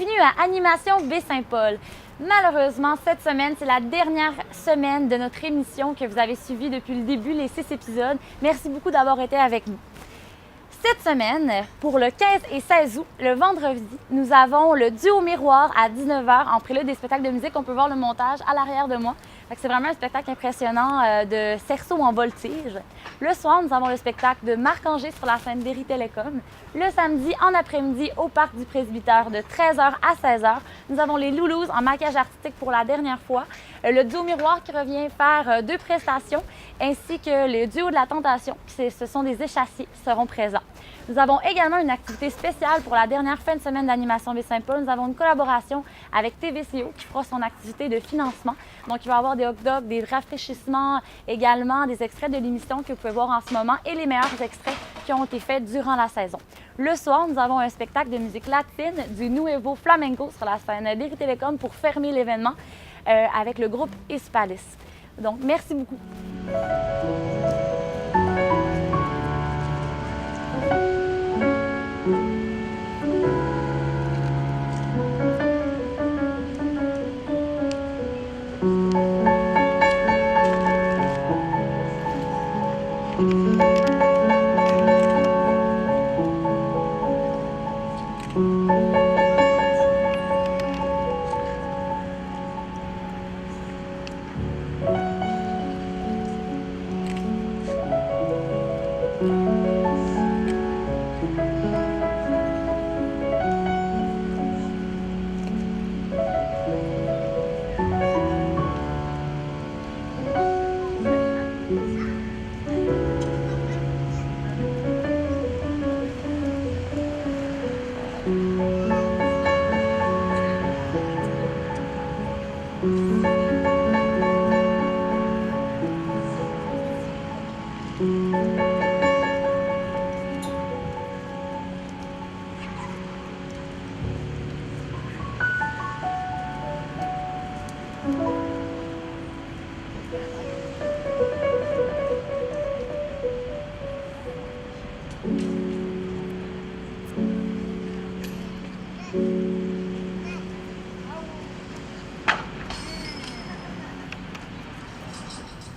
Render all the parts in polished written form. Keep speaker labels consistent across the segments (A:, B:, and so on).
A: Bienvenue à Animation Baie-Saint-Paul. Malheureusement, cette semaine, c'est la dernière semaine de notre émission que vous avez suivie depuis le début, les 6 épisodes. Merci beaucoup d'avoir été avec nous. Cette semaine, pour le 15 et 16 août, le vendredi, nous avons le duo Miroir à 19h en prélude des spectacles de musique. On peut voir le montage à l'arrière de moi. C'est vraiment un spectacle impressionnant de cerceau en voltige. Le soir, nous avons le spectacle de Marc-Angé sur la scène d'Eri Télécom. Le samedi, en après-midi, au Parc du Presbytère de 13h à 16h. Nous avons les Loulous en maquillage artistique pour la dernière fois. Le duo Miroir qui revient faire 2 prestations, ainsi que le duo de la Tentation, ce sont des échassiers, seront présents. Nous avons également une activité spéciale pour la dernière fin de semaine d'Animation Baie-Saint-Paul. Nous avons une collaboration avec TVCO qui fera son activité de financement. Donc, il va y avoir des hot dogs, des rafraîchissements, également des extraits de l'émission que vous pouvez voir en ce moment et les meilleurs extraits qui ont été faits durant la saison. Le soir, nous avons un spectacle de musique latine du Nuevo Flamenco sur la scène d'Eri Télécom pour fermer l'événement avec le groupe Hispalis. Donc, merci beaucoup.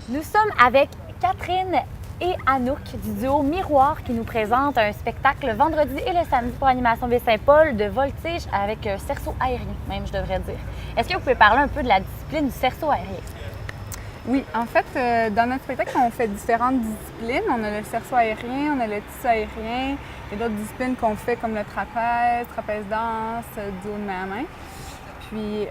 A: Nous sommes avec Catherine et Anouk du duo Miroir qui nous présente un spectacle le vendredi et le samedi pour Animation Baie-Saint-Paul de voltige avec cerceau aérien, même je devrais dire. Est-ce que vous pouvez parler un peu de la discipline du cerceau aérien?
B: Oui, en fait, dans notre spectacle, on fait différentes disciplines. On a le cerceau aérien, on a le tissu aérien, et d'autres disciplines qu'on fait comme le trapèze, trapèze danse, duo de main à main. Puis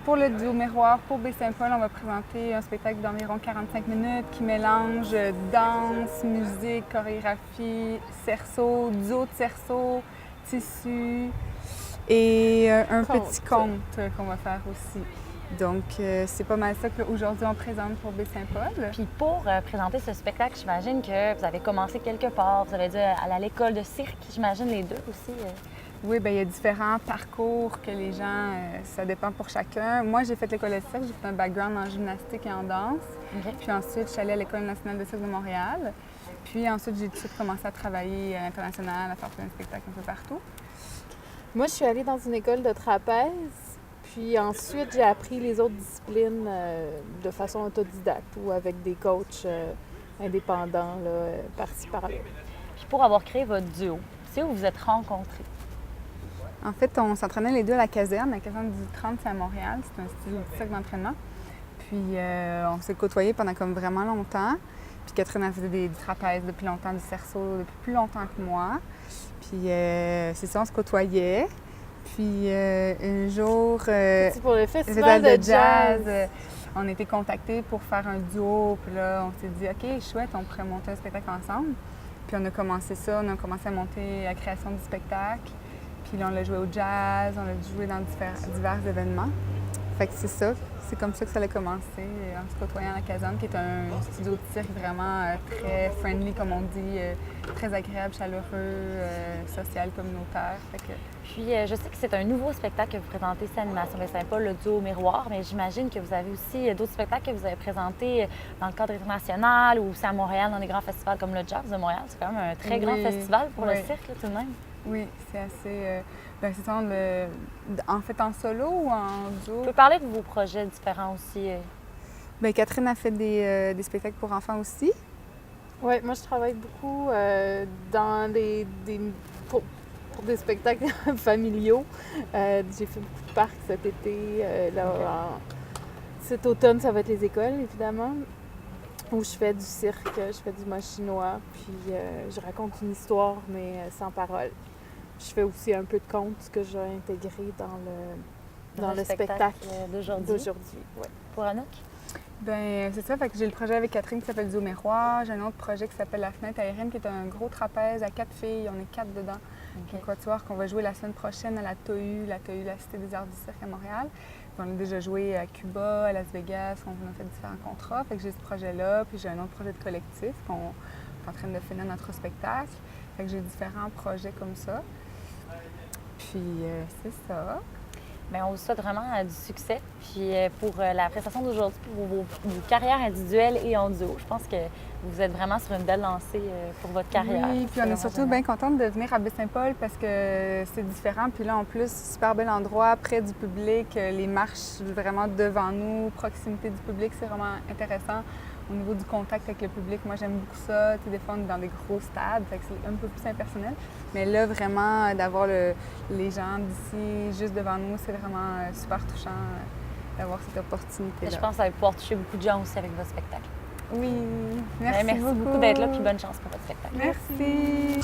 B: pour le duo Miroir, pour Baie-Saint-Paul, on va présenter un spectacle d'environ 45 minutes qui mélange danse, musique, chorégraphie, cerceau, duo de cerceau, tissu et un petit conte qu'on va faire aussi. Donc, c'est pas mal ça qu'aujourd'hui on présente pour Baie-Saint-Paul.
A: Puis pour présenter ce spectacle, j'imagine que vous avez commencé quelque part. Vous avez dû aller à l'école de cirque, j'imagine les deux aussi.
B: Oui, bien, il y a différents parcours que les gens, ça dépend pour chacun. Moi, j'ai fait l'école de cirque, j'ai fait un background en gymnastique et en danse.
A: Okay.
B: Puis ensuite, je suis allée à l'École nationale de cirque de Montréal. Puis ensuite, j'ai tout de suite commencé à travailler à l'international, à faire plein de spectacles un peu partout.
C: Moi, je suis allée dans une école de trapèze. Puis ensuite, j'ai appris les autres disciplines de façon autodidacte ou avec des coachs indépendants, par-ci, par-là.
A: Puis pour avoir créé votre duo, c'est où vous vous êtes rencontrés?
B: En fait, on s'entraînait les deux à la caserne du 30, c'est à Montréal. C'est un style de cirque d'entraînement. Puis on s'est côtoyés pendant comme vraiment longtemps. Puis Catherine, elle faisait du trapèze depuis longtemps, du cerceau depuis plus longtemps que moi. Puis c'est ça, on se côtoyait. Puis un jour,
C: c'est pour le festival de jazz.
B: On a été contactés pour faire un duo. Puis là, on s'est dit, OK, chouette, on pourrait monter un spectacle ensemble. Puis on a commencé ça, on a commencé à monter la création du spectacle. Puis là, on l'a joué au jazz, on l'a joué dans divers événements. Fait que c'est ça. C'est comme ça que ça a commencé, en se côtoyant à la caserne, qui est un studio de cirque vraiment très friendly, comme on dit, très agréable, chaleureux, social, communautaire. Fait que...
A: Puis, je sais que c'est un nouveau spectacle que vous présentez ici à Animation Baie-Saint-Paul, le duo Miroir, mais j'imagine que vous avez aussi d'autres spectacles que vous avez présentés dans le cadre international ou aussi à Montréal, dans des grands festivals comme le Jazz de Montréal. C'est quand même un très grand festival pour le cirque, là, tout de même.
B: Oui, c'est assez... c'est ça, en fait en solo ou en duo?
A: Vous pouvez parler de vos projets différents aussi.
B: Catherine a fait des spectacles pour enfants aussi.
C: Oui, moi je travaille beaucoup dans pour des spectacles familiaux. J'ai fait beaucoup de parcs cet été. Cet automne, ça va être les écoles, évidemment, où je fais du cirque, je fais du mot chinois, puis je raconte une histoire, mais sans parole. Je fais aussi un peu de conte que j'ai intégré dans le spectacle d'aujourd'hui. Ouais.
A: Pour Anouk?
B: C'est ça, fait que j'ai le projet avec Catherine qui s'appelle Zoom Miroir. J'ai un autre projet qui s'appelle La Fenêtre aérienne, qui est un gros trapèze à 4 filles. On est 4 dedans. Un quatuor qu'on va jouer la semaine prochaine à la TOU, la Cité des Arts du Cirque à Montréal. Puis on a déjà joué à Cuba, à Las Vegas, on a fait différents contrats. Fait que j'ai ce projet-là, puis j'ai un autre projet de collectif qu'on est en train de finir notre spectacle. Fait que j'ai différents projets comme ça. Puis c'est ça.
A: Bien, on vous souhaite vraiment du succès. Puis pour la prestation d'aujourd'hui, pour vos carrières individuelles et en duo, je pense que vous êtes vraiment sur une belle lancée pour votre carrière.
B: Oui, puis on est surtout bien contente de venir à Baie-Saint-Paul parce que c'est différent. Puis là, en plus, super bel endroit, près du public, les marches vraiment devant nous, proximité du public, c'est vraiment intéressant. Au niveau du contact avec le public, moi j'aime beaucoup ça. Tu sais, des fois, on est dans des gros stades, fait que c'est un peu plus impersonnel. Mais là, vraiment, d'avoir les gens d'ici juste devant nous, c'est vraiment super touchant d'avoir cette opportunité-là.
A: Je pense que ça va pouvoir toucher beaucoup de gens aussi avec votre spectacle.
B: Oui, merci
A: beaucoup d'être là, puis bonne chance pour votre spectacle.
B: Merci.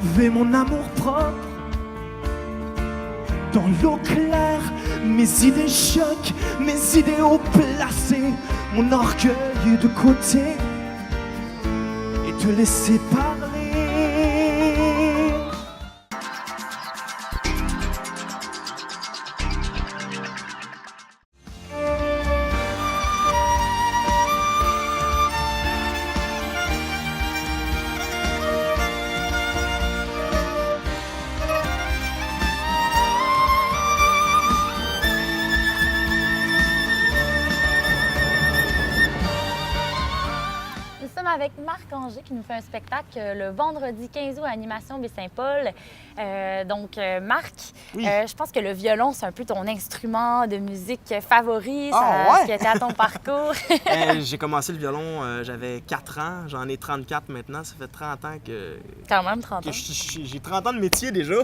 D: laver mon amour propre. Dans l'eau claire, mes idées choquent, mes idéaux placés, mon orgueil de côté et te laisser parler.
A: Avec Marc-Angé qui nous fait un spectacle le vendredi 15 août à Animation Baie-Saint-Paul. Marc,
E: Oui.
A: Je pense que le violon, c'est un peu ton instrument de musique favori,
E: Ah, ouais?
A: qui était à ton parcours.
E: J'ai commencé le violon, j'avais 4 ans, j'en ai 34 maintenant, ça fait 30 ans que
A: Quand même 30 ans.
E: j'ai 30 ans de métier déjà.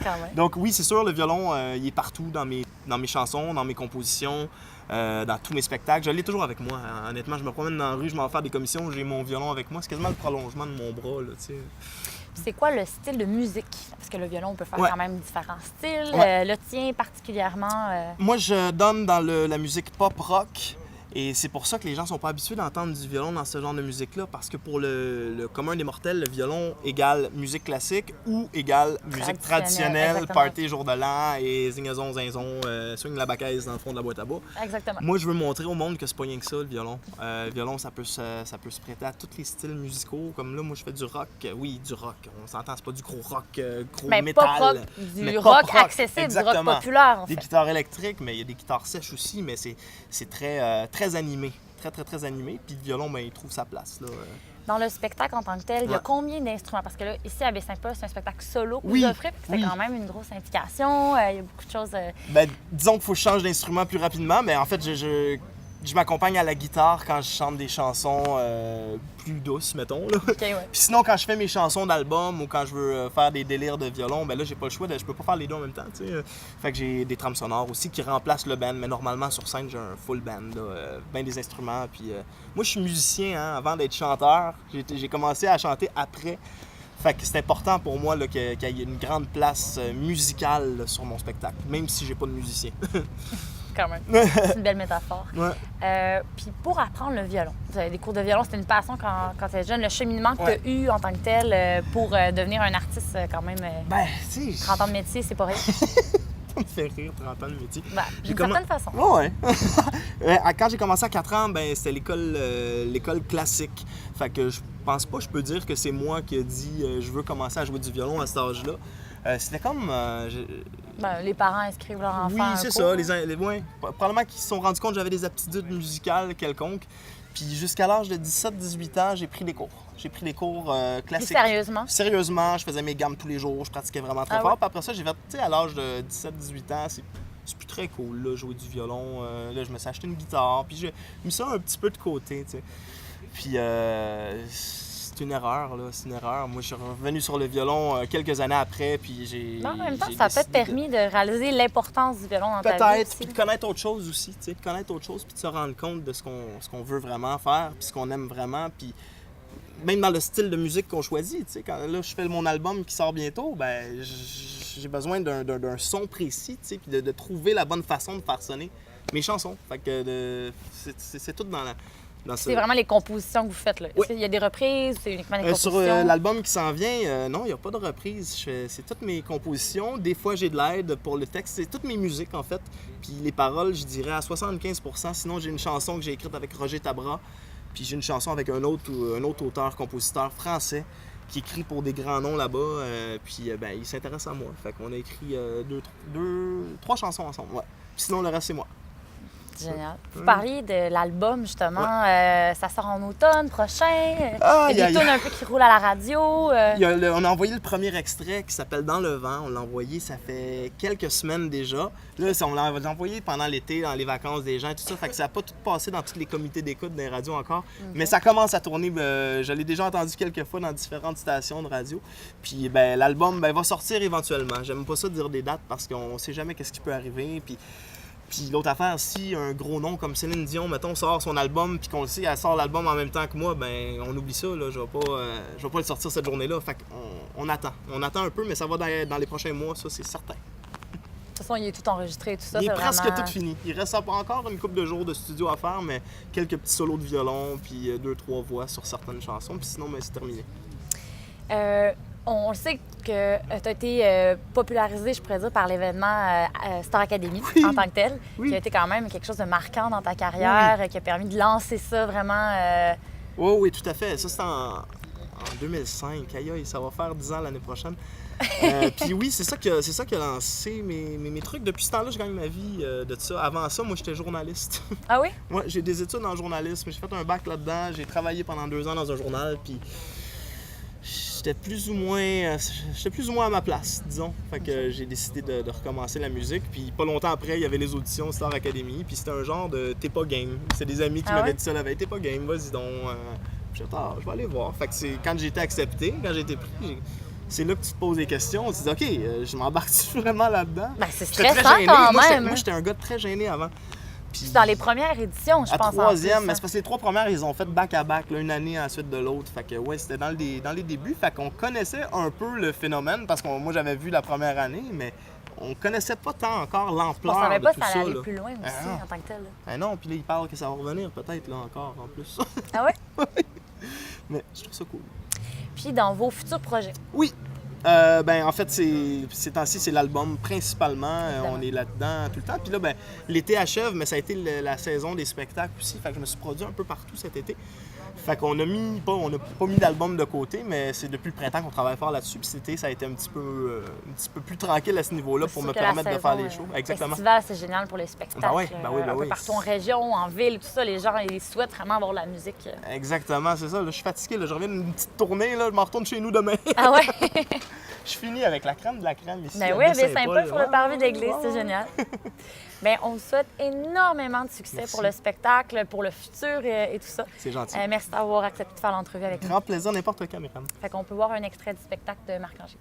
A: Quand même.
E: Donc oui, c'est sûr, le violon, il est partout dans mes chansons, dans mes compositions, dans tous mes spectacles. Je l'ai toujours avec moi. Honnêtement, je me promène dans la rue, je m'en vais faire des commissions, j'ai mon violon avec moi. C'est quasiment le prolongement de mon bras, là, tu sais.
A: C'est quoi le style de musique? Parce que le violon, on peut faire
E: Ouais.
A: quand même différents styles.
E: Ouais.
A: Le tien particulièrement...
E: Moi, je donne dans la musique pop-rock. Et c'est pour ça que les gens sont pas habitués d'entendre du violon dans ce genre de musique-là, parce que pour le commun des mortels, le violon égale musique classique ou égale musique traditionnelle,
A: exactement.
E: party jour de l'an et zingazon, zinzon, swing la bacaise dans le fond de la boîte à bas.
A: Exactement.
E: Moi, je veux montrer au monde que c'est pas rien que ça, le violon. Le violon, ça peut se prêter à tous les styles musicaux. Comme là, moi, je fais du rock. Oui, du rock. On s'entend, c'est pas du gros rock, gros
A: Mais
E: métal.
A: pop rock, du
E: Mais
A: rock
E: pop rock,
A: accessible, du
E: exactement.
A: rock populaire, en
E: Des
A: fait.
E: guitares électriques, mais il y a des guitares sèches aussi, mais c'est très animé. Très animé. Puis le violon, ben, il trouve sa place, là.
A: Dans le spectacle en tant que tel, il y a
E: Ouais.
A: combien d'instruments? Parce que là, ici à Baie-Saint-Paul, c'est un spectacle solo que
E: Oui.
A: vous offrez. C'est
E: Oui.
A: quand même une grosse implication. Il y a beaucoup de choses...
E: Ben, disons qu'il faut que je change d'instrument plus rapidement, mais en fait, je m'accompagne à la guitare quand je chante des chansons plus douces, mettons, là.
A: OK, ouais.
E: Puis sinon, quand je fais mes chansons d'album ou quand je veux faire des délires de violon, ben là, j'ai pas le choix, je peux pas faire les deux en même temps, tu sais. Fait que j'ai des trames sonores aussi qui remplacent le band, mais normalement, sur scène, j'ai un full band, là, ben des instruments. Puis moi, je suis musicien, hein, avant d'être chanteur. J'ai commencé à chanter après. Fait que c'est important pour moi là, qu'il y ait une grande place musicale là, sur mon spectacle, même si j'ai pas de musicien.
A: Quand même. C'est une belle métaphore.
E: Ouais.
A: Puis pour apprendre le violon, vous avez des cours de violon, c'était une passion quand tu étais jeune, le cheminement que
E: Ouais.
A: tu as eu en tant que tel pour devenir un artiste quand même...
E: Ben, tu sais,
A: 30 ans de métier, c'est pas rien.
E: ça me fait rire, 30 ans de métier.
A: Ben, d'une certaine façon.
E: Ouais. Quand j'ai commencé à 4 ans, ben, c'était l'école classique. Fait que je pense pas, je peux dire que c'est moi qui ai dit je veux commencer à jouer du violon à cet âge-là. C'était comme...
A: Ben, les parents inscrivent leur enfant
E: oui,
A: à un
E: c'est
A: cours.
E: ça. Ouais, probablement qu'ils se sont rendus compte que j'avais des aptitudes musicales quelconques. Puis jusqu'à l'âge de 17-18 ans, j'ai pris des cours. J'ai pris des cours
A: Plus
E: classiques.
A: sérieusement.
E: Sérieusement, je faisais mes gammes tous les jours, je pratiquais vraiment très
A: Ah
E: fort.
A: ouais?
E: Puis après ça, j'ai fait, tu sais, à l'âge de 17-18 ans, c'est plus très cool, là, jouer du violon. Là, je me suis acheté une guitare, puis j'ai mis ça un petit peu de côté, tu sais. Puis c'est une erreur, là, c'est une erreur. Moi, je suis revenu sur le violon quelques années après, puis j'ai...
A: Mais en même temps,
E: j'ai
A: ça a peut-être
E: décidé
A: permis de réaliser l'importance du violon dans ta vie
E: peut-être,
A: aussi.
E: puis de connaître autre chose aussi, tu sais, de connaître autre chose, puis de se rendre compte de ce qu'on veut vraiment faire, puis ce qu'on aime vraiment, puis même dans le style de musique qu'on choisit, tu sais, quand là, je fais mon album qui sort bientôt, ben j'ai besoin d'un son précis, tu sais, puis de trouver la bonne façon de faire sonner mes chansons. Fait que c'est tout dans ce...
A: C'est vraiment les compositions que vous faites, là.
E: Oui.
A: Il y a des reprises, c'est uniquement des
E: Sur
A: compositions.
E: l'album qui s'en vient, non, il n'y a pas de reprise. C'est toutes mes compositions. Des fois, j'ai de l'aide pour le texte. C'est toutes mes musiques, en fait. Puis les paroles, je dirais à 75%. Sinon, j'ai une chanson que j'ai écrite avec Roger Tabra. Puis j'ai une chanson avec un autre auteur-compositeur français qui écrit pour des grands noms là-bas. Puis ben, il s'intéresse à moi. Fait qu'on a écrit trois chansons ensemble. Ouais. Puis sinon, le reste, c'est moi.
A: Génial. Vous parliez de l'album, justement. Ça sort en automne prochain. Il y a des tunes un peu qui roulent à la radio.
E: On a envoyé le premier extrait qui s'appelle Dans le vent. On l'a envoyé, ça fait quelques semaines déjà. Là, on l'a envoyé pendant l'été, dans les vacances des gens et tout ça. Fait que ça n'a pas tout passé dans tous les comités d'écoute des radios encore. Mais ça commence à tourner. Je l'ai déjà entendu quelques fois dans différentes stations de radio. Puis ben, l'album va sortir éventuellement. J'aime pas ça de dire des dates parce qu'on sait jamais qu'est-ce qui peut arriver. Puis Puis l'autre affaire, si un gros nom comme Céline Dion, mettons, sort son album, puis qu'on le sait, elle sort l'album en même temps que moi, ben on oublie ça, là, je vais pas le sortir cette journée-là. Fait qu'on attend. On attend un peu, mais ça va dans les prochains mois, ça c'est certain.
A: De toute façon, il est tout enregistré et tout ça.
E: Il est
A: c'est
E: presque
A: vraiment...
E: tout fini. Il reste pas encore une couple de jours de studio à faire, mais quelques petits solos de violon, puis 2-3 voix sur certaines chansons, puis sinon, ben, c'est terminé.
A: On le sait que tu as été popularisé, je pourrais dire, par l'événement Star Academy en tant que tel, qui a été quand même quelque chose de marquant dans ta carrière, qui a permis de lancer ça vraiment.
E: Oui, tout à fait. Ça, c'était en 2005. Aïe, aïe, ça va faire 10 ans l'année prochaine. Puis oui, c'est ça qui a lancé mes trucs. Depuis ce temps-là, je gagne ma vie de ça. Avant ça, moi, j'étais journaliste.
A: Ah oui?
E: Moi, j'ai des études en journalisme. J'ai fait un bac là-dedans. J'ai travaillé pendant 2 ans dans un journal. Puis j'étais plus ou moins à ma place, disons. Fait que j'ai décidé de recommencer la musique. Puis pas longtemps après, il y avait les auditions Star Academy. Puis c'était un genre de t'es pas game. C'est des amis qui m'avaient dit ça la veille. T'es pas game, vas-y donc. J'ai dit, je vais aller voir. Fait que c'est quand j'ai été accepté, quand j'ai été pris, c'est là que tu te poses des questions. Tu te dis, OK, je m'embarque-tu vraiment là-dedans?
A: Ben, c'est
E: J'étais très
A: stressant
E: gêné.
A: quand
E: Moi,
A: même.
E: j'étais un gars très gêné avant. Puis,
A: Dans les premières éditions, je
E: à
A: pense.
E: troisième,
A: en plus,
E: mais c'est parce que les 3 premières, ils ont fait back-à-back, là, une année ensuite de l'autre. Fait que ouais, c'était dans les débuts. Fait qu'on connaissait un peu le phénomène parce que moi, j'avais vu la première année, mais on connaissait pas tant encore l'ampleur
A: On savait
E: de
A: pas
E: tout
A: si ça
E: ça.
A: allait aller
E: Là.
A: plus loin aussi
E: non.
A: en tant que tel. là.
E: Ben non, puis là, ils parlent que ça va revenir peut-être là encore en plus.
A: Ah ouais?
E: Mais je trouve ça cool.
A: Puis dans vos futurs projets.
E: Oui. Ben en fait, ces temps-ci, c'est l'album principalement. On est là-dedans tout le temps. Puis là, ben, l'été achève, mais ça a été la saison des spectacles aussi. Fait que je me suis produit un peu partout cet été. Fait qu'on a pas mis d'album de côté, mais c'est depuis le printemps qu'on travaille fort là-dessus. Puis cet été, ça a été un petit peu plus tranquille à ce niveau-là pour
A: C'est
E: me
A: sûr que la
E: permettre de faire les
A: saison,
E: shows. Exactement.
A: Festival, c'est génial pour les spectacles.
E: Ben oui,
A: un peu partout en région, en ville, tout ça. Les gens, ils souhaitent vraiment avoir de la musique.
E: Exactement, c'est ça. Là, je suis fatigué. Là. Je reviens d'une petite tournée. Là. Je m'en retourne chez nous demain.
A: Ah ouais?
E: Je finis avec la crème de la crème ici.
A: Ben
E: à
A: oui, mais
E: Baie-Saint-Paul.
A: sympa sur le parvis d'église,
E: Ouais,
A: c'est
E: ouais.
A: génial. Bien, on vous souhaite énormément de succès
E: Merci.
A: pour le spectacle, pour le futur et tout ça.
E: C'est gentil.
A: Merci d'avoir accepté de faire l'entrevue avec nous.
E: Grand plaisir, n'importe quand, Myriam.
A: Fait qu'on peut voir un extrait du spectacle de Marc-Angé.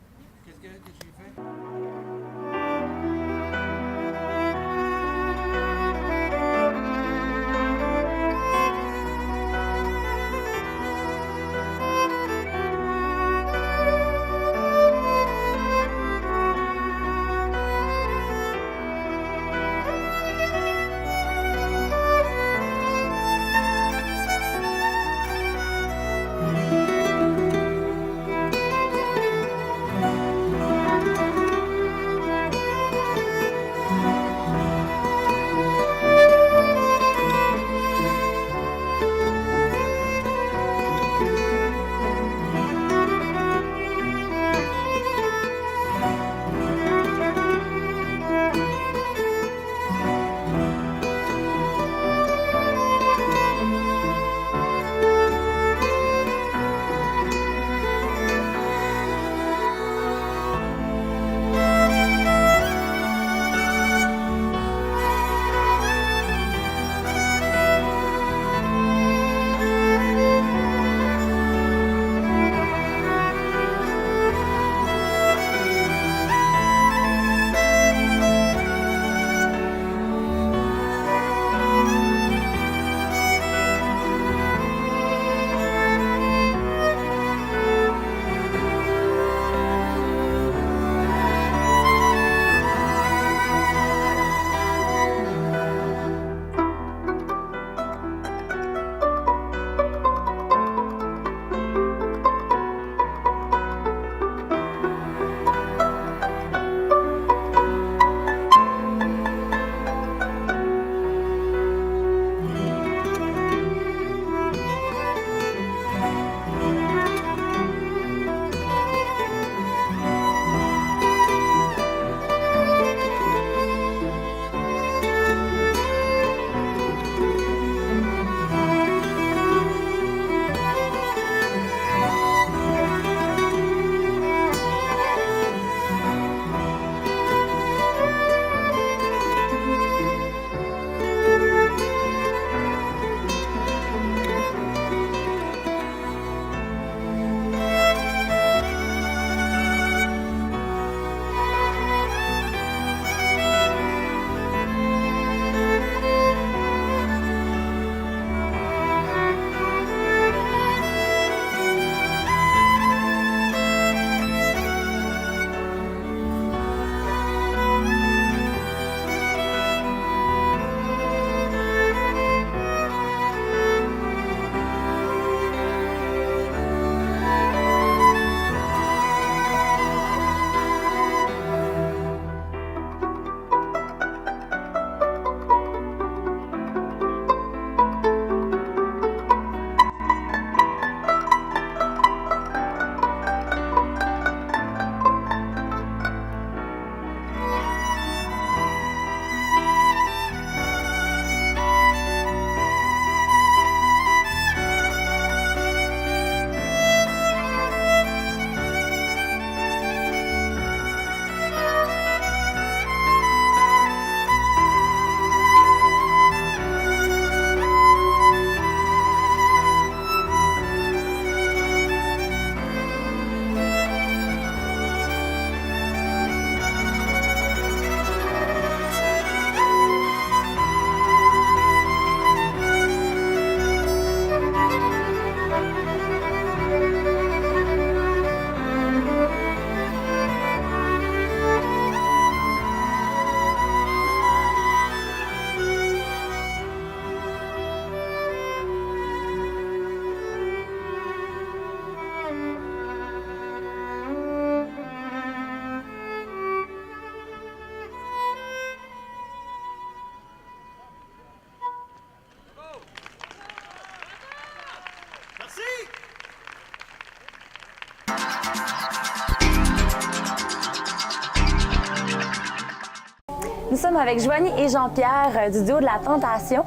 A: Nous sommes avec Joanie et Jean-Pierre du duo de la Tentation,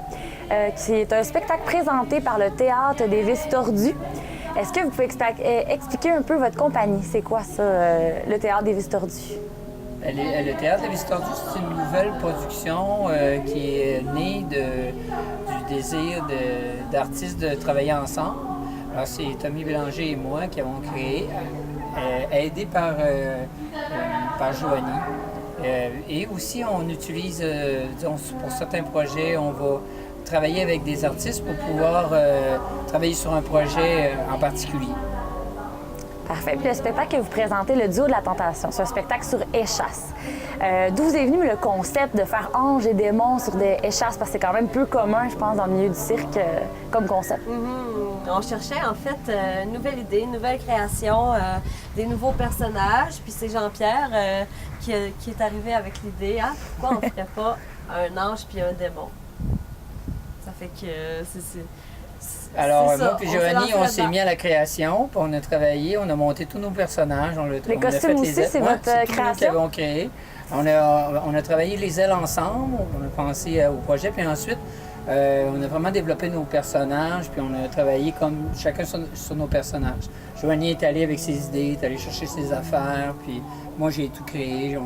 A: qui est un spectacle présenté par le Théâtre des Vices Tordus. Est-ce que vous pouvez expliquer un peu votre compagnie? C'est quoi ça, le Théâtre des Vices Tordus?
F: Le Théâtre des Vices Tordus, c'est une nouvelle production qui est née du désir d'artistes de travailler ensemble. Alors, c'est Tommy Bélanger et moi qui avons créé, aidés par Joanie. Et aussi, on utilise, disons, pour certains projets, on va travailler avec des artistes pour pouvoir travailler sur un projet en particulier.
A: Parfait. Puis le spectacle que vous présentez, le duo de la Tentation, c'est un spectacle sur échasse. D'où vous est venu le concept de faire anges et démons sur des échasses? Parce que c'est quand même peu commun, je pense, dans le milieu du cirque comme concept.
G: On cherchait en fait une nouvelle idée, une nouvelle création, des nouveaux personnages. Puis c'est Jean-Pierre qui est arrivé avec l'idée, hein, pourquoi on ne ferait pas un ange puis un démon? Ça fait que
F: Alors,
G: c'est ça.
F: moi et Joanie, on s'est mis à la création, puis on a travaillé, on a monté tous nos personnages.
A: Les costumes aussi, c'est votre création?
F: Nous qui avons créé. On a travaillé les ailes ensemble, on a pensé au projet, puis ensuite, on a vraiment développé nos personnages, puis on a travaillé comme chacun sur nos personnages. Joanie est allée avec ses idées, est allée chercher ses affaires, puis moi j'ai tout créé.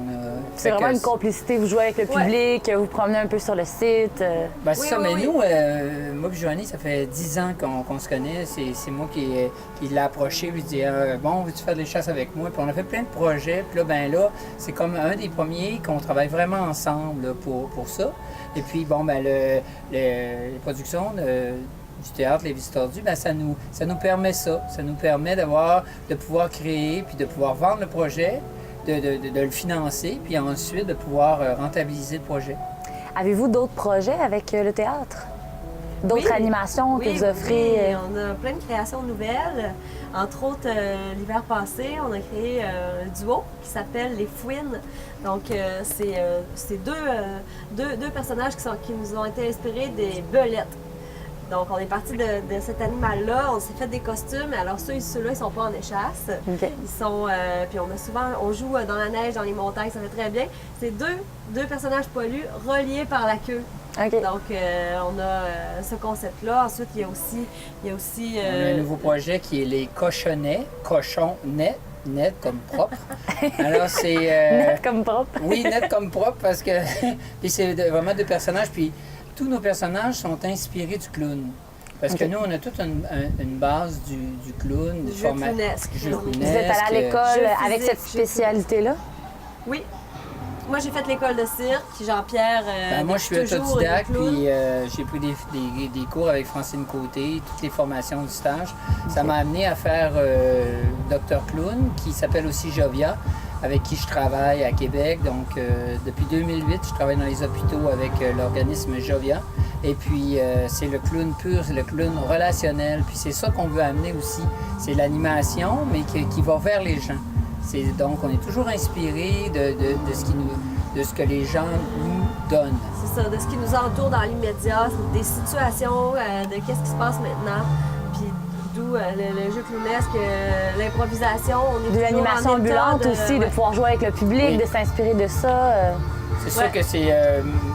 A: C'est vraiment une complicité, vous jouez avec le public, vous promenez un peu sur le site.
F: Ben, c'est ça, mais nous, moi et Joanie, ça fait 10 ans qu'on se connaît. C'est moi qui l'ai approché, lui dit bon, veux-tu faire des chasses avec moi? Puis on a fait plein de projets, puis là, c'est comme un des premiers qu'on travaille vraiment ensemble là, pour ça. Et puis, bon, ben, les productions du Théâtre Les Vices Tordus, ben, ça nous permet ça. Ça nous permet de pouvoir créer, puis de pouvoir vendre le projet, de le financer, puis ensuite de pouvoir rentabiliser le projet.
A: Avez-vous d'autres projets avec le théâtre? D'autres animations que vous offrez?
G: Oui, on a plein de créations nouvelles. Entre autres, l'hiver passé, on a créé un duo qui s'appelle Les Fouines. Donc, c'est deux personnages qui nous ont été inspirés des belettes. Donc, on est parti de cet animal-là, on s'est fait des costumes. Alors, ceux-là, ils sont pas en échasse.
A: Okay.
G: Ils sont... puis on joue dans la neige, dans les montagnes, ça fait très bien. C'est deux personnages poilus reliés par la queue.
A: Okay.
G: Donc, on a ce concept-là. Ensuite, il y a aussi
F: On a un nouveau projet qui est les cochonnets, net comme propre. Alors, c'est...
A: Net comme propre.
F: Oui, net comme propre, parce que puis c'est vraiment deux personnages. Puis tous nos personnages sont inspirés du clown. Parce que nous, on a toute une base du clown, du format
G: clownesque.
A: Vous êtes allé à l'école avec cette spécialité-là?
G: Oui. Moi, j'ai fait l'école de cirque, Jean-Pierre.
F: Moi, je suis autodidacte, puis j'ai pris des cours avec Francine Côté, toutes les formations du stage. Ça m'a amené à faire Dr Clown, qui s'appelle aussi Jovia, avec qui je travaille à Québec. Donc, depuis 2008, je travaille dans les hôpitaux avec l'organisme Jovia. Et puis, c'est le clown pur, c'est le clown relationnel. Puis c'est ça qu'on veut amener aussi. C'est l'animation, mais qui va vers les gens. Donc, on est toujours inspiré de ce que les gens nous donnent.
G: C'est ça, de ce qui nous entoure dans l'immédiat, des situations, de qu'est-ce qui se passe maintenant. Puis d'où le jeu clownesque, l'improvisation.
A: De l'animation ambulante aussi, de pouvoir jouer avec le public, de s'inspirer de ça.
F: C'est sûr que c'est...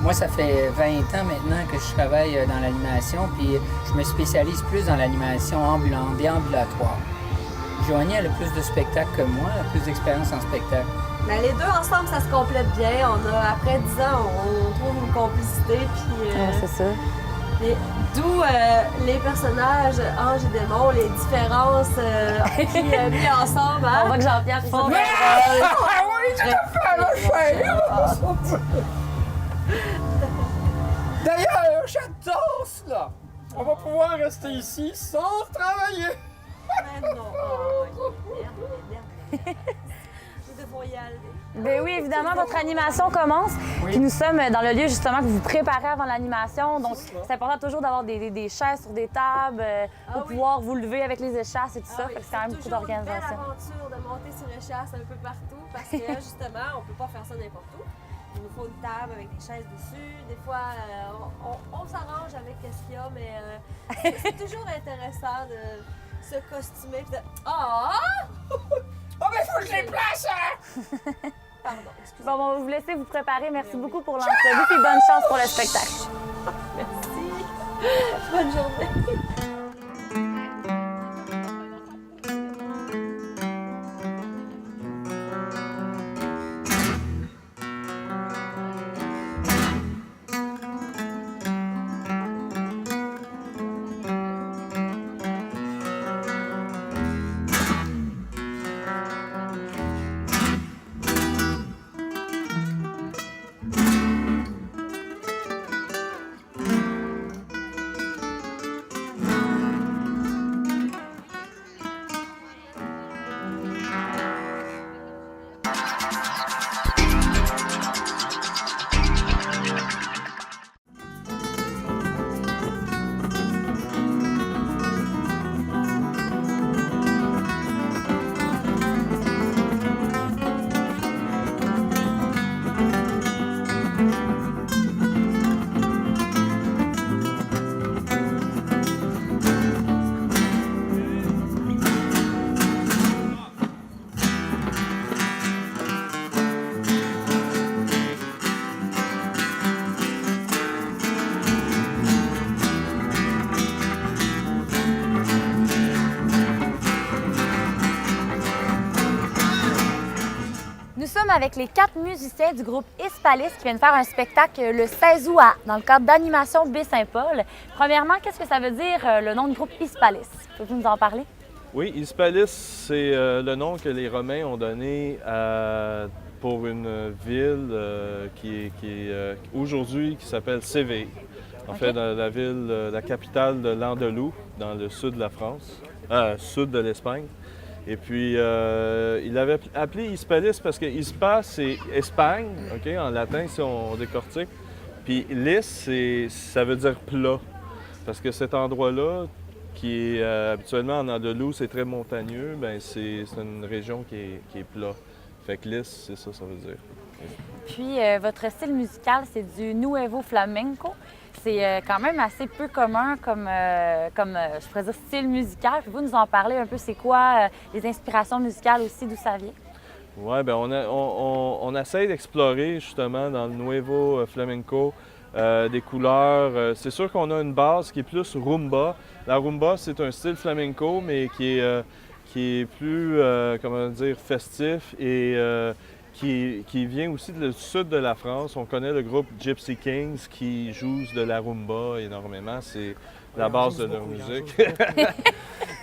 F: moi, ça fait 20 ans maintenant que je travaille dans l'animation, puis je me spécialise plus dans l'animation ambulante, déambulatoire. Joanie, elle a plus de spectacles que moi, elle a plus d'expérience en spectacle.
G: Ben, les deux ensemble, ça se complète bien. Après 10 ans, on trouve une complicité. Puis,
A: c'est ça.
G: D'où les personnages anges et démons, les différences qui mis ensemble. Hein?
A: On voit que Jean-Pierre font des
F: oui, tout à fait, D'ailleurs, j'adore cela. On va pouvoir rester ici sans travailler.
G: Mais non, merde. Nous devons y aller.
A: Ben oui, évidemment, votre animation commence.
F: Oui.
A: Puis nous sommes dans le lieu justement que vous préparez avant l'animation. Donc, c'est important toujours d'avoir des chaises sur des tables pour pouvoir vous lever avec les échasses et tout ça. Fait que c'est quand même beaucoup d'organisation.
G: C'est toujours une belle aventure de monter sur échasse un peu partout parce que justement, on peut pas faire ça n'importe où. Il nous faut une table avec des chaises dessus. Des fois, on s'arrange avec ce qu'il y a, mais c'est toujours intéressant de se costumer et de... Ah!
F: Oh, mais faut que je les place, hein!
G: Pardon, excusez-moi.
A: Bon, on va vous laisser vous préparer. Merci beaucoup pour l'entrevue et bonne chance pour le spectacle.
G: Merci. Bonne journée.
A: Nous sommes avec les 4 musiciens du groupe Hispalis qui viennent faire un spectacle le 16 août dans le cadre d'Animation Baie-Saint-Paul. Premièrement, qu'est-ce que ça veut dire le nom du groupe Hispalis? Pouvez-vous nous en parler?
H: Oui, Hispalis, c'est le nom que les Romains ont donné pour une ville qui est aujourd'hui qui s'appelle Séville. En fait, dans la ville, la capitale de l'Andalou, dans le sud de la France, sud de l'Espagne. Et puis, il avait appelé Hispalis parce que Hispa, c'est Espagne, OK, en latin, si on décortique. Puis Lis, ça veut dire plat. Parce que cet endroit-là, qui est habituellement en Andalou, c'est très montagneux, bien, c'est une région qui est plat. Fait que Lis, c'est ça veut dire.
A: Puis, votre style musical, c'est du Nuevo Flamenco. C'est quand même assez peu commun comme je pourrais dire, style musical. Pouvez-vous nous en parler un peu? C'est quoi les inspirations musicales aussi, d'où ça vient?
H: Oui, bien, on essaie d'explorer justement dans le Nuevo Flamenco des couleurs. C'est sûr qu'on a une base qui est plus rumba. La rumba, c'est un style flamenco, mais qui est plus, comment dire, festif et qui vient aussi du sud de la France. On connaît le groupe Gypsy Kings qui joue de la rumba énormément. C'est la base de leur musique.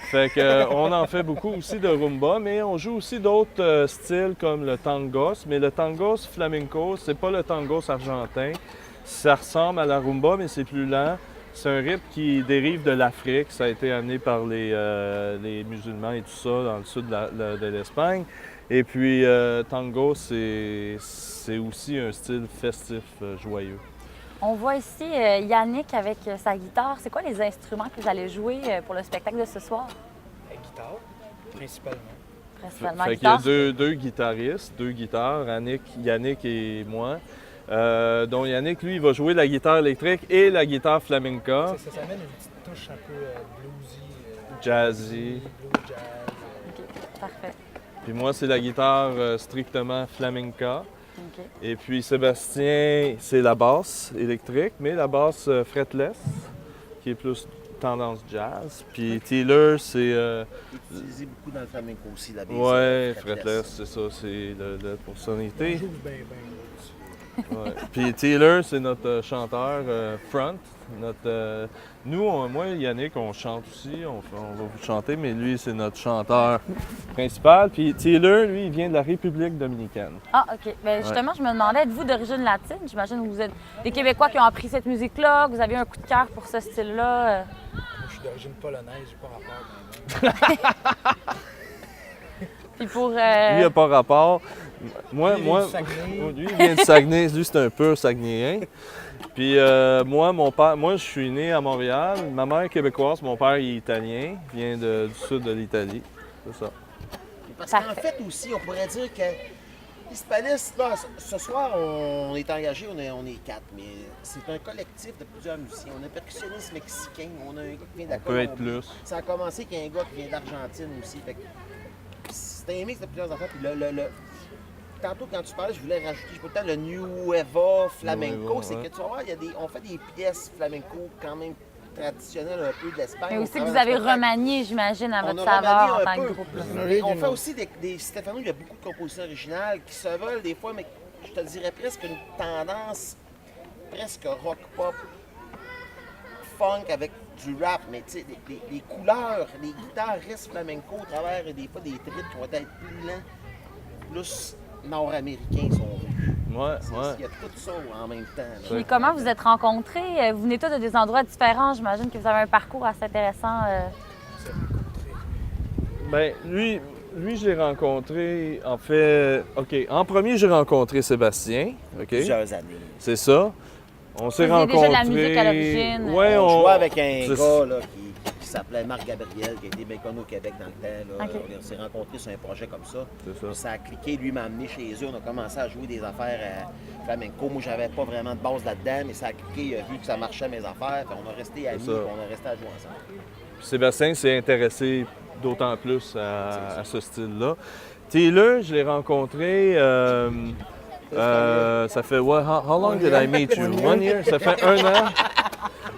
H: Fait que, on en fait beaucoup aussi de rumba, mais on joue aussi d'autres styles comme le tangos. Mais le tangos flamenco, c'est pas le tangos argentin. Ça ressemble à la rumba, mais c'est plus lent. C'est un rythme qui dérive de l'Afrique. Ça a été amené par les musulmans et tout ça dans le sud de l'Espagne. Et puis, tango, c'est aussi un style festif, joyeux.
A: On voit ici Yannick avec sa guitare. C'est quoi les instruments que vous allez jouer pour le spectacle de ce soir?
I: La guitare, principalement.
A: Principalement
H: Fait qu'il y a
A: guitare.
H: deux guitaristes, 2 guitares, Yannick et moi. Donc Yannick, lui, il va jouer la guitare électrique et la guitare flamenca.
I: Ça amène une petite touche un peu bluesy.
H: Jazzy.
I: Blues, jazz.
A: OK, parfait.
H: Puis moi, c'est la guitare strictement flamenca.
A: OK.
H: Et puis Sébastien, c'est la basse électrique, mais la basse fretless, qui est plus tendance jazz. Puis Taylor, c'est...
J: Utilisé beaucoup dans le flamenco aussi, la basse.
H: ouais, fretless, c'est ça, c'est pour sonneté.
I: On joue bien aussi.
H: Ouais. Puis Taylor, c'est notre chanteur front. Moi et Yannick, on chante aussi, on va vous chanter, mais lui, c'est notre chanteur principal. Puis Taylor, lui, il vient de la République dominicaine.
A: Ah, OK. Bien, justement, je me demandais, êtes-vous d'origine latine? J'imagine que vous êtes des Québécois qui ont appris cette musique-là, que vous avez un coup de cœur pour ce style-là.
I: Moi, je suis d'origine polonaise, j'ai pas rapport.
A: Puis pour...
H: Lui, il n'a pas rapport. Moi,
I: Lui, il vient du Saguenay.
H: lui, il vient de Saguenay. Lui, c'est un pur Saguenayen. Puis moi, je suis né à Montréal. Ma mère est québécoise, mon père il est italien. Il vient du sud de l'Italie. C'est ça.
J: Parce qu'en fait aussi, on pourrait dire que Hispalis, là, ce soir, on est engagé, on est 4, mais c'est un collectif de plusieurs musiciens. On a un percussionniste mexicain, on a un gars qui vient de la
H: On peut être
J: Colombie.
H: plus.
J: Ça a commencé qu'un gars qui vient d'Argentine aussi. Fait que c'est un mix de plusieurs affaires. Puis tantôt, quand tu parlais, je voulais rajouter peut-être le Nueva Flamenco.
H: Nueva,
J: C'est
H: ouais.
J: que tu vas voir, on fait des pièces flamenco quand même traditionnelles un peu de l'Espagne.
A: Mais
J: au
A: aussi que
J: travers
A: vous avez
J: du spectacle.
A: remanié, j'imagine, à
J: On
A: votre
J: a remanié
A: saveur en
J: un
A: tant que
J: peu.
A: groupe. là.
J: Mais on fait aussi Stéphano, il y a beaucoup de compositions originales qui se veulent des fois, mais je te dirais presque une tendance presque rock-pop, funk avec du rap, mais tu sais, les couleurs, les guitares restent flamenco au travers des fois des trips qui vont être plus lents, plus nord-américains, si on veut.
H: Ouais,
J: Il
H: ouais.
J: y a tout ça en même temps. là.
A: Puis comment vous êtes rencontrés? Vous venez tous de des endroits différents. J'imagine que vous avez un parcours assez intéressant.
H: Ben, lui, je l'ai rencontré, en fait, OK, en premier, j'ai rencontré Sébastien, OK?
J: Plusieurs années.
H: C'est ça. On s'est
A: Vous faisiez déjà
H: rencontrés...
A: de la musique à l'origine.
H: Ouais,
J: On jouait avec un
H: c'est-
J: gars là, qui s'appelait Marc Gabriel, qui a été bien connu au Québec dans le temps. Là.
A: OK.
J: On s'est rencontrés sur un projet comme ça.
H: C'est ça.
J: Puis ça a cliqué, lui m'a amené chez eux. On a commencé à jouer des affaires flamenco. Moi, j'avais pas vraiment de base là-dedans, mais ça a cliqué, il a vu que ça marchait mes affaires. Puis on a resté amis, puis
H: ça.
J: on a resté à jouer ensemble.
H: Puis Sébastien s'est intéressé d'autant plus à ce style-là. Taylor, je l'ai rencontré... ça fait how long did I meet you? 1 year? Ça fait 1 an.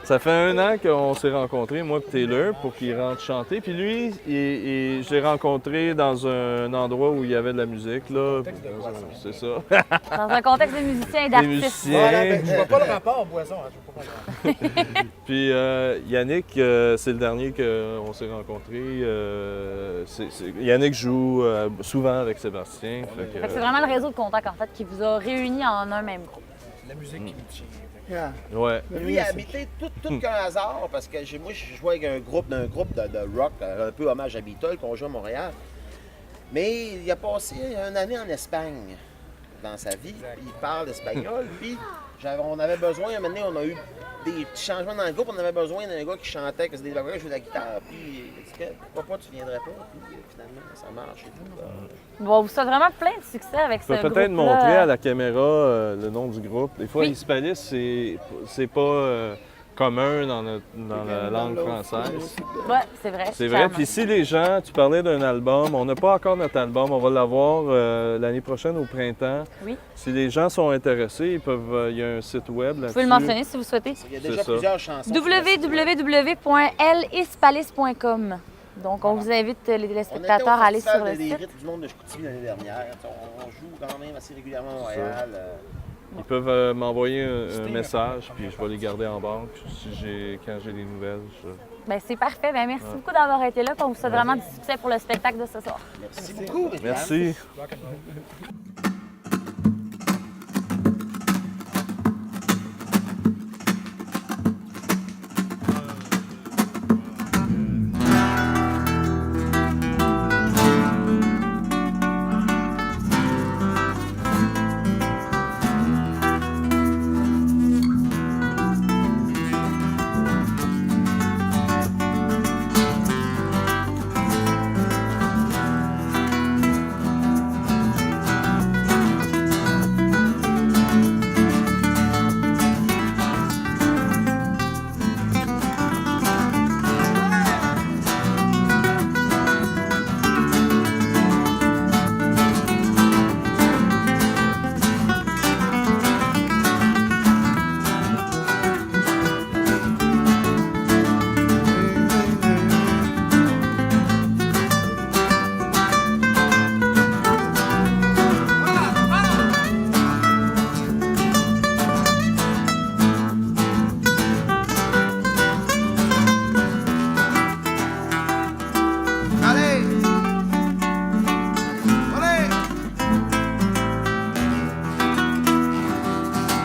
H: Ça fait 1 an qu'on s'est rencontrés, moi et Taylor, pour qu'il rentre chanter. Puis lui, je l'ai rencontré dans un endroit où il y avait de la musique, là. C'est ça.
A: Dans un contexte de musiciens et
H: Des
A: d'artistes.
H: musiciens.
I: Voilà, ben, je vois pas le rapport, Boisson. Hein, je vois pas le rapport.
H: Puis Yannick, c'est le dernier qu'on s'est rencontré. Yannick joue souvent avec Sébastien. Fait que,
A: C'est vraiment le réseau de contacts, en fait, qui vous a réunis en un même groupe.
I: La musique qui me tient.
H: ouais.
J: Lui, il a habité tout qu'un hasard, parce que moi, je jouais avec un groupe de rock, un peu hommage à Beatles, qu'on joue à Montréal. Mais il a passé 1 année en Espagne dans sa vie. Il parle espagnol, puis on avait besoin, un moment donné, on a eu des petits changements dans le groupe, on avait besoin d'un gars qui chantait, que c'était des gars qui jouaient de la guitare, puis il dit que pourquoi pas tu viendrais pas, puis finalement ça marche et tout.
A: Bon, vous souhaite vraiment plein de succès avec ce
H: Je peux
A: groupe-là.
H: peut-être montrer à la caméra le nom du groupe. Des fois,
A: Oui.
H: Hispalis, c'est pas commun dans la langue française.
A: Ouais, c'est vrai.
H: C'est vrai.
A: clairement.
H: Puis si les gens, tu parlais d'un album, on n'a pas encore notre album, on va l'avoir l'année prochaine au printemps.
A: Oui.
H: Si les gens sont intéressés, ils peuvent, il y a un site web
A: Vous
H: là-dessus.
A: pouvez le mentionner si vous souhaitez.
J: Il y a
H: C'est
J: déjà
H: ça.
J: plusieurs chansons.
A: www.elispalis.com. Donc, on vous invite, les téléspectateurs, à aller sur le
J: des
A: site.
J: rythmes du monde de Chicoutimi l'année dernière. On joue quand même assez régulièrement à Montréal.
H: Ils peuvent m'envoyer un message, puis je vais les garder en banque quand j'ai des nouvelles.
A: Ben, c'est parfait. Ben, merci beaucoup d'avoir été là. On vous souhaite vraiment du succès pour le spectacle de ce soir.
J: Merci beaucoup.
H: Merci.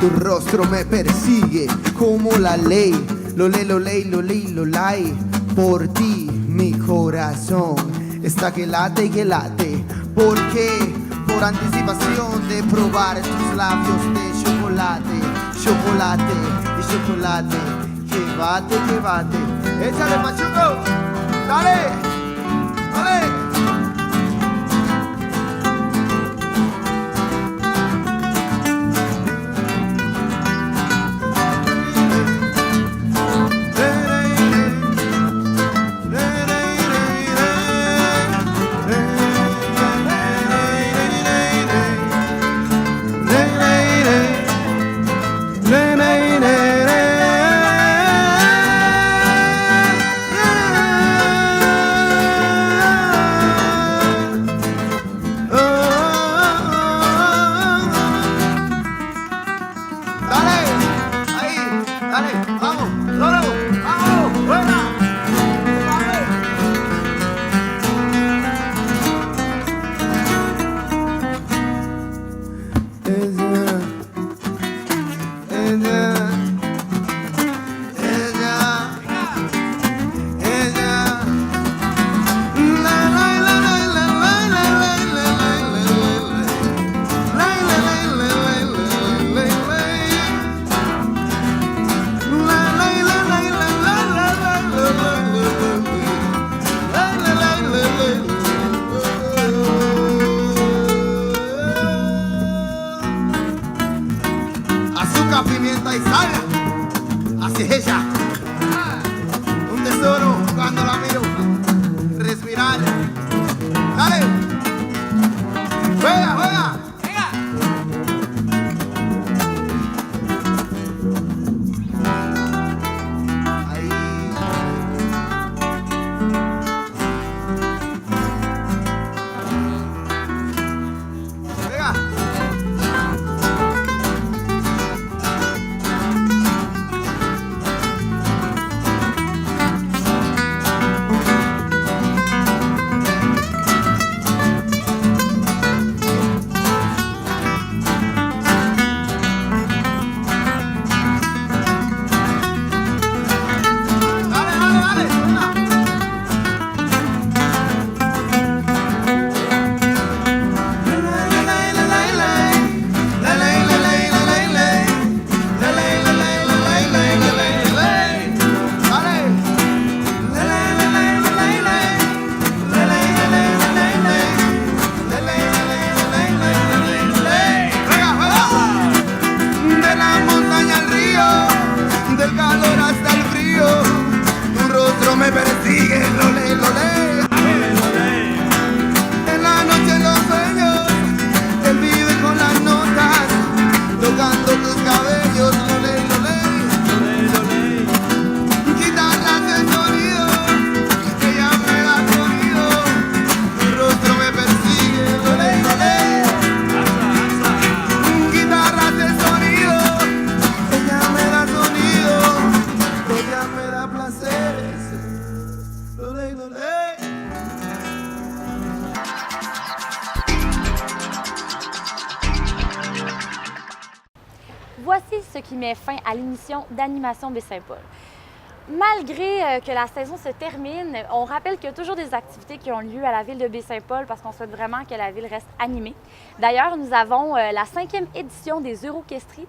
K: Tu rostro me persigue como la ley. Lo ley. Por ti mi corazón está que late. ¿Por qué? Por anticipación de probar tus labios de chocolate. Que bate. Échale, machuco. Dale. levanta y salga. Así es ella. Un tesoro cuando la miro. Respirar. Dale. Juega, juega.
A: Voici ce qui met fin à l'émission d'Animation Baie-Saint-Paul. Malgré que la saison se termine, on rappelle qu'il y a toujours des activités qui ont lieu à la ville de Baie-Saint-Paul parce qu'on souhaite vraiment que la ville reste animée. D'ailleurs, nous avons la 5e édition des Euroquestries.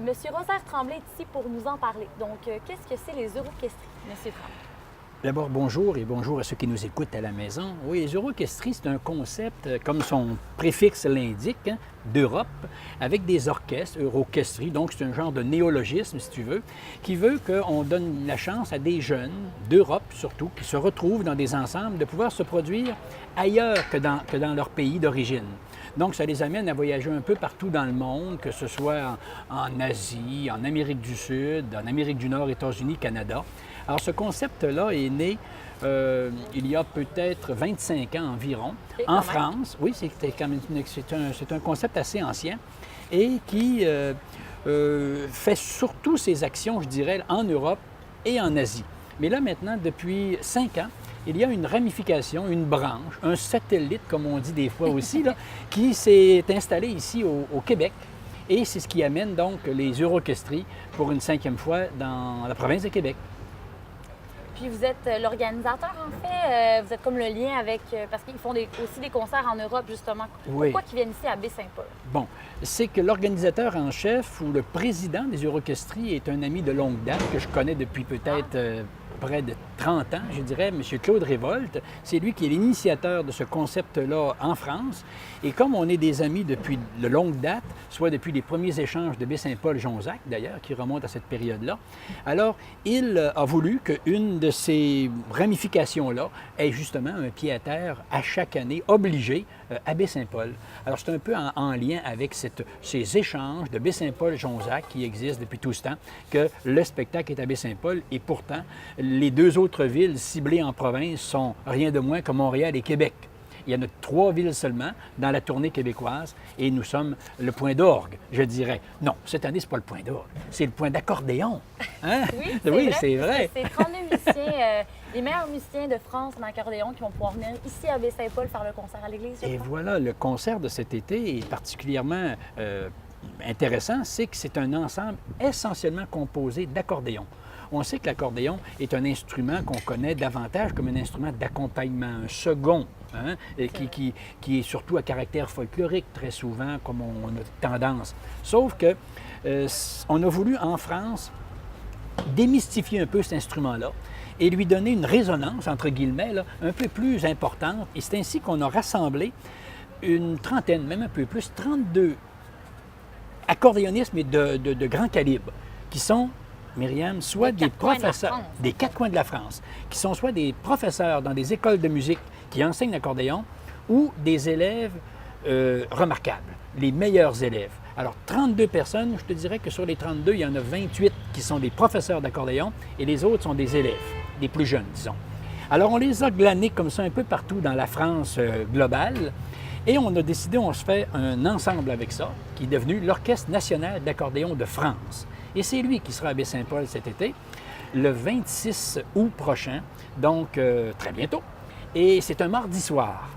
A: Monsieur Rosaire Tremblay est ici pour nous en parler. Donc, qu'est-ce que c'est les Euroquestries, Monsieur Tremblay?
L: D'abord, bonjour et bonjour à ceux qui nous écoutent à la maison. Oui, les Euroquestries, c'est un concept, comme son préfixe l'indique, hein, d'Europe, avec des orchestres, Euroquestries, donc c'est un genre de néologisme, si tu veux, qui veut qu'on donne la chance à des jeunes, d'Europe surtout, qui se retrouvent dans des ensembles, de pouvoir se produire ailleurs que dans leur pays d'origine. Donc, ça les amène à voyager un peu partout dans le monde, que ce soit en Asie, en Amérique du Sud, en Amérique du Nord, États-Unis, Canada. Alors, ce concept-là est né il y a peut-être 25 ans environ, en France. Oui, c'est un concept assez ancien et qui fait surtout ses actions, je dirais, en Europe et en Asie. Mais là, maintenant, depuis 5 ans, il y a une ramification, une branche, un satellite, comme on dit des fois aussi, là, qui s'est installé ici au Québec. Et c'est ce qui amène donc les Euroquestries pour une 5e fois dans la province de Québec.
A: Puis vous êtes l'organisateur, en fait. Vous êtes comme le lien avec... parce qu'ils font aussi des concerts en Europe, justement.
L: Oui.
A: Pourquoi ils viennent ici à Baie-Saint-Paul?
L: Bon, c'est que l'organisateur en chef ou le président des Euroquestries est un ami de longue date que je connais depuis peut-être près de 30 ans, je dirais, M. Claude Révolte. C'est lui qui est l'initiateur de ce concept-là en France. Et comme on est des amis depuis de longue date, soit depuis les premiers échanges de Baie-Saint-Paul-Jonzac, d'ailleurs, qui remontent à cette période-là, alors il a voulu qu'une de ces ramifications-là ait justement un pied-à-terre à chaque année, obligé, à Baie-Saint-Paul. Alors, c'est un peu en lien avec ces échanges de Baie-Saint-Paul-Jonzac qui existent depuis tout ce temps, que le spectacle est à Baie-Saint-Paul et pourtant, les deux autres villes ciblées en province sont rien de moins que Montréal et Québec. Il y en a 3 villes seulement dans la tournée québécoise et nous sommes le point d'orgue, je dirais. Non, cette année, ce n'est pas le point d'orgue, c'est le point d'accordéon. Hein?
A: Oui, c'est vrai. C'est 32 musiciens, les meilleurs musiciens de France en accordéon qui vont pouvoir venir ici à Baie-Saint-Paul faire le concert à l'église.
L: Et voilà, le concert de cet été est particulièrement intéressant, c'est que c'est un ensemble essentiellement composé d'accordéons. On sait que l'accordéon est un instrument qu'on connaît davantage comme un instrument d'accompagnement, un second, hein, qui est surtout à caractère folklorique très souvent, comme on a tendance. Sauf que on a voulu en France démystifier un peu cet instrument-là et lui donner une résonance, entre guillemets, là, un peu plus importante. Et c'est ainsi qu'on a rassemblé une trentaine, même un peu plus, 32 accordéonistes, mais de grand calibre, qui sont, Myriam, soit des professeurs des quatre coins de la France, qui sont soit des professeurs dans des écoles de musique qui enseignent l'accordéon, ou des élèves remarquables, les meilleurs élèves. Alors, 32 personnes, je te dirais que sur les 32, il y en a 28 qui sont des professeurs d'accordéon et les autres sont des élèves, des plus jeunes, disons. Alors, on les a glanés comme ça un peu partout dans la France globale et on a décidé, on se fait un ensemble avec ça, qui est devenu l'Orchestre national d'accordéon de France. Et c'est lui qui sera à Baie-Saint-Paul cet été, le 26 août prochain, donc très bientôt. Et c'est un mardi soir.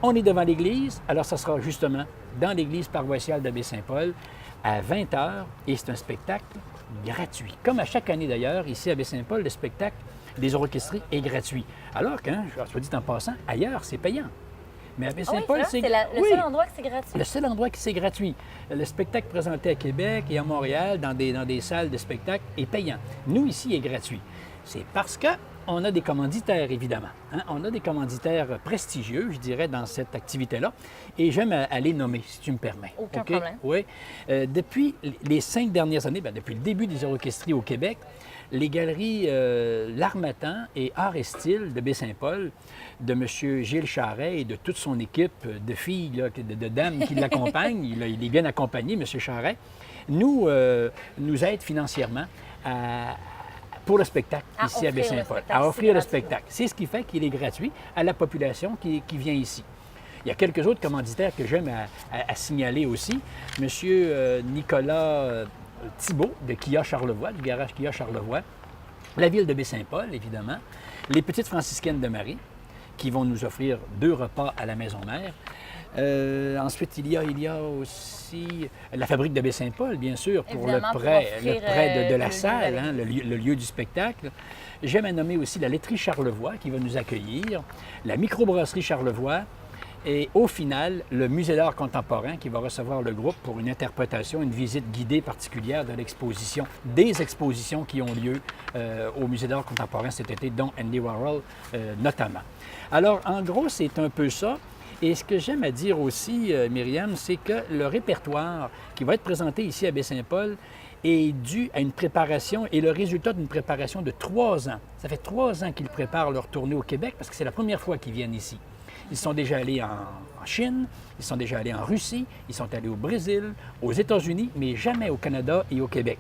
L: On est devant l'église, alors ça sera justement dans l'église paroissiale de Baie-Saint-Paul à 20h et c'est un spectacle gratuit. Comme à chaque année d'ailleurs, ici à Baie-Saint-Paul, le spectacle des orchestries est gratuit. Alors que, soit dit en passant, ailleurs, c'est payant. Mais à Baie-Saint-Paul,
A: c'est le seul endroit que c'est gratuit.
L: Le seul endroit qui c'est gratuit. Le spectacle présenté à Québec et à Montréal, dans des salles de spectacle, est payant. Nous, ici, est gratuit. C'est parce qu'on a des commanditaires, évidemment. Hein? On a des commanditaires prestigieux, je dirais, dans cette activité-là. Et j'aime à les nommer, si tu me permets.
A: Aucun problème.
L: Oui. Depuis les 5 dernières années, depuis le début des orchestries au Québec, les galeries L'Harmattan et Art et Style de Baie-Saint-Paul, de M. Gilles Charret et de toute son équipe de filles, là, de dames qui l'accompagnent, il est bien accompagné, M. Charret, nous aide financièrement pour le spectacle ici à Baie-Saint-Paul, à offrir le spectacle. C'est ce qui fait qu'il est gratuit à la population qui vient ici. Il y a quelques autres commanditaires que j'aime à signaler aussi. M. Nicolas Thibault de Kia Charlevoix, du garage Kia Charlevoix, la ville de Baie-Saint-Paul, évidemment, les Petites Franciscaines de Marie, qui vont nous offrir 2 repas à la maison mère. Ensuite, il y a aussi la fabrique de Baie-Saint-Paul, bien sûr, pour le prêt de la salle, hein, le lieu du spectacle. J'aime à nommer aussi la laiterie Charlevoix qui va nous accueillir, la microbrasserie Charlevoix et au final, le Musée d'art contemporain qui va recevoir le groupe pour une interprétation, une visite guidée particulière de l'exposition, des expositions qui ont lieu au Musée d'art contemporain cet été, dont Andy Warhol notamment. Alors, en gros, c'est un peu ça. Et ce que j'aime à dire aussi, Myriam, c'est que le répertoire qui va être présenté ici à Baie-Saint-Paul est dû à une préparation et le résultat d'une préparation de 3 ans. Ça fait 3 ans qu'ils préparent leur tournée au Québec parce que c'est la première fois qu'ils viennent ici. Ils sont déjà allés en Chine, ils sont déjà allés en Russie, ils sont allés au Brésil, aux États-Unis, mais jamais au Canada et au Québec.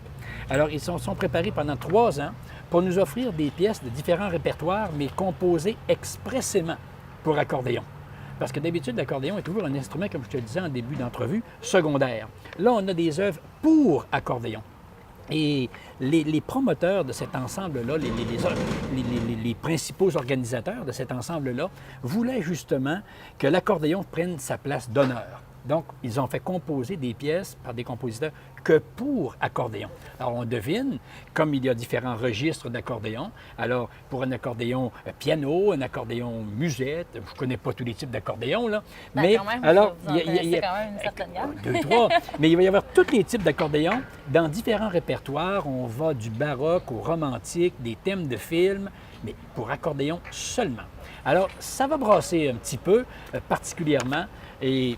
L: Alors, ils sont préparés pendant 3 ans pour nous offrir des pièces de différents répertoires, mais composées expressément pour accordéon. Parce que d'habitude, l'accordéon est toujours un instrument, comme je te le disais en début d'entrevue, secondaire. Là, on a des œuvres pour accordéon. Et les promoteurs de cet ensemble-là, les principaux organisateurs de cet ensemble-là, voulaient justement que l'accordéon prenne sa place d'honneur. Donc, ils ont fait composer des pièces par des compositeurs que pour accordéon. Alors, on devine, comme il y a différents registres d'accordéon, alors pour un accordéon piano, un accordéon musette, je ne connais pas tous les types d'accordéon, là, mais
A: quand même,
L: alors,
A: il y a quand même une certaine gamme.
L: 2, 3, mais il va y avoir tous les types d'accordéon dans différents répertoires. On va du baroque au romantique, des thèmes de films, mais pour accordéon seulement. Alors, ça va brasser un petit peu, particulièrement, et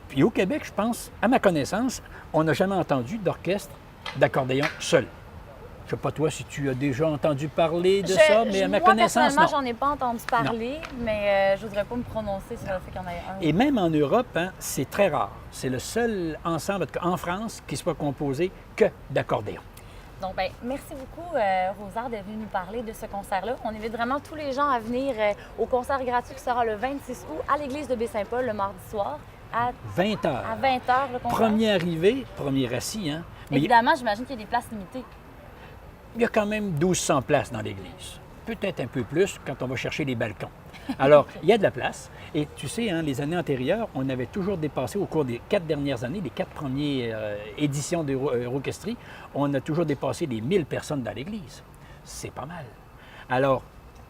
L: puis au Québec, je pense, à ma connaissance, on n'a jamais entendu d'orchestre d'accordéon seul. Je ne sais pas toi si tu as déjà entendu parler de ça, mais à ma connaissance, non.
A: Moi, j'en ai pas entendu parler, mais je ne voudrais pas me prononcer sur le fait qu'il y en ait un.
L: Et même en Europe, hein, c'est très rare. C'est le seul ensemble en France qui soit composé que d'accordéon.
A: Donc, bien, merci beaucoup, Rosard, d'être venue nous parler de ce concert-là. On invite vraiment tous les gens à venir au concert gratuit qui sera le 26 août à l'église de Baie-Saint-Paul le mardi soir. À
L: 20h.
A: À 20h, le concert.
L: Premier arrivé, premier assis. Hein?
A: Mais évidemment, j'imagine qu'il y a des places limitées.
L: Il y a quand même 1200 places dans l'église. Peut-être un peu plus quand on va chercher les balcons. Alors, il y a de la place. Et tu sais, hein, les années antérieures, on avait toujours dépassé, au cours des 4 dernières années, les 4 premières éditions d'Eurocastrie, on a toujours dépassé les 1000 personnes dans l'église. C'est pas mal. Alors,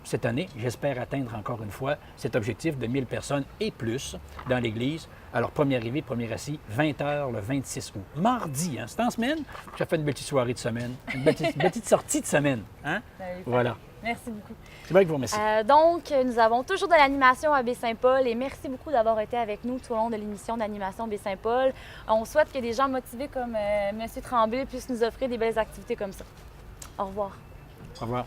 L: cette année, j'espère atteindre encore une fois cet objectif de 1000 personnes et plus dans l'église. Alors, premier arrivé, premier assis, 20h le 26 août. Mardi, hein, c'est en semaine, ça fait une petite soirée de semaine, une petite sortie de semaine. Hein? Voilà.
A: Merci beaucoup.
L: C'est vrai que vous remercie.
A: Donc, nous avons toujours de l'animation à Baie-Saint-Paul et merci beaucoup d'avoir été avec nous tout au long de l'émission d'animation Baie-Saint-Paul. On souhaite que des gens motivés comme M. Tremblay puissent nous offrir des belles activités comme ça. Au revoir.
L: Au revoir.